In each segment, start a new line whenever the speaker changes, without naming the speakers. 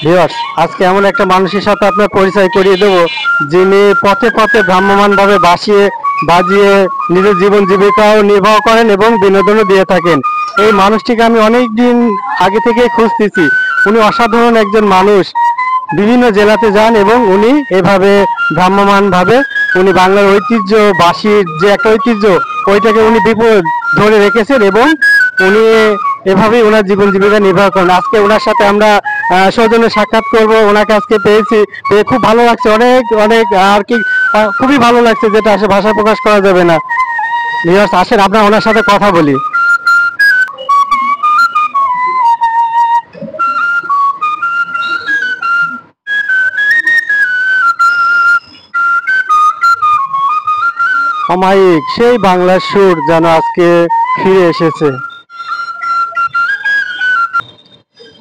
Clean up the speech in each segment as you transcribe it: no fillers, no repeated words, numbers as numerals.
Viewers, আজকে এমন একটা মানুষের সাথে আপনার পরিচয় করিয়ে দেব, যিনি পথে পথে ভ্রাম্যমাণ ভাবে বাজিয়ে নিজের জীবন জীবিকাও নির্বাহ করেন এবং বিনোদনও দিয়ে থাকেন। এই মানুষটিকে আমি অনেক দিন আগে থেকে খুঁজতেছি। উনি অসাধারণ একজন মানুষ। বিভিন্ন জেলাতে যান এবং উনি এভাবে ভ্রাম্যমাণ ভাবে উনি বাংলার ঐতিহ্য, বাঁশির যে একটা ঐতিহ্য, ওইটাকে উনি বিপদ ধরে রেখেছেন এবং উনি এভাবেই ওনার জীবন জীবিকা নির্বাহ করেন। আজকে ওনার সাথে আমরা সৌজন্য সাক্ষাৎ করব। ওনাকে আজকে পেয়েছি, পেয়ে খুব ভালো লাগছে, অনেক অনেক আর কি খুবই ভালো লাগছে, যেটা আসলে ভাষা প্রকাশ করা যাবে না। ভিউয়ার্স, আসেন আমরা ওনার সাথে কথা বলি। অমায়িক সেই বাংলার সুর যেন আজকে ফিরে এসেছে।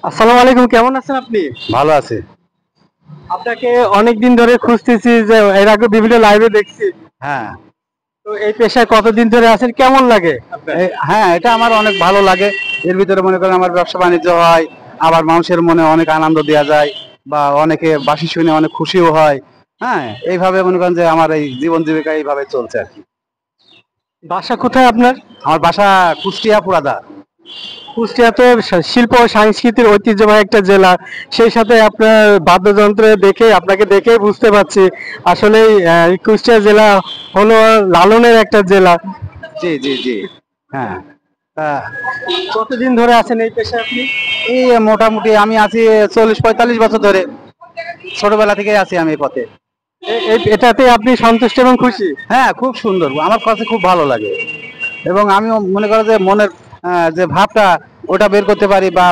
আসসালামু আলাইকুম, কেমন আছেন আপনি?
ভালো আছে।
আপনাকে অনেকদিন ধরে খুঁজতেছি, যে এর আগে বিভিন্ন লাইভে দেখছি।
হ্যাঁ।
তো এই পেশায় কতদিন ধরে আছেন, কেমন লাগে আপনার?
হ্যাঁ, এটা আমার অনেক ভালো লাগে। এর ভিতরে মনে করেন আমার ব্যবসা বাণিজ্য হয়, আবার মানুষের মনে অনেক আনন্দ দেওয়া যায়, বা অনেকে বাঁশি শুনে অনেক খুশিও হয়। হ্যাঁ, এইভাবে মনে করেন যে আমার এই জীবন জীবিকা এইভাবে চলছে আর কি।
বাসা কোথায় আপনার?
আমার বাসা কুষ্টিয়া পুরাদা।
কুষ্টিয়া তো শিল্প ও সংস্কৃতির ঐতিহ্যবাহী একটা জেলা। সেই সাথে আপনার বাদ্যযন্ত্র দেখে, আপনাকে দেখেই বুঝতে পারছি আসলে কুষ্টিয়া জেলা হলো লালনের একটা জেলা।
জি জি জি। হ্যাঁ। আহ,
কতদিন ধরে আছেন এই পেশায় আপনি?
এই মোটামুটি আমি আছি 40-45 বছর ধরে। ছোটবেলা থেকে আছি আমি এই পথে।
এটাতে আপনি সন্তুষ্ট এবং খুশি?
হ্যাঁ, খুব সুন্দর, আমার কাছে খুব ভালো লাগে। এবং আমিও মনে করো যে মনের যে ভাবটা ওটা বের করতে পারি, বা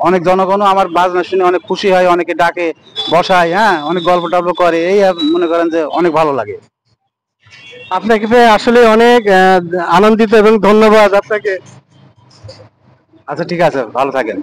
অনেক জনগণও আমার বাজনা শুনে অনেক খুশি হয়, অনেকে ডাকে, বসায়, হ্যাঁ, অনেক গল্প টল্প করে, এই মনে করেন যে অনেক ভালো লাগে।
আপনাকে পেয়ে আসলে অনেক আনন্দিত এবং ধন্যবাদ আপনাকে।
আচ্ছা, ঠিক আছে, ভালো থাকেন।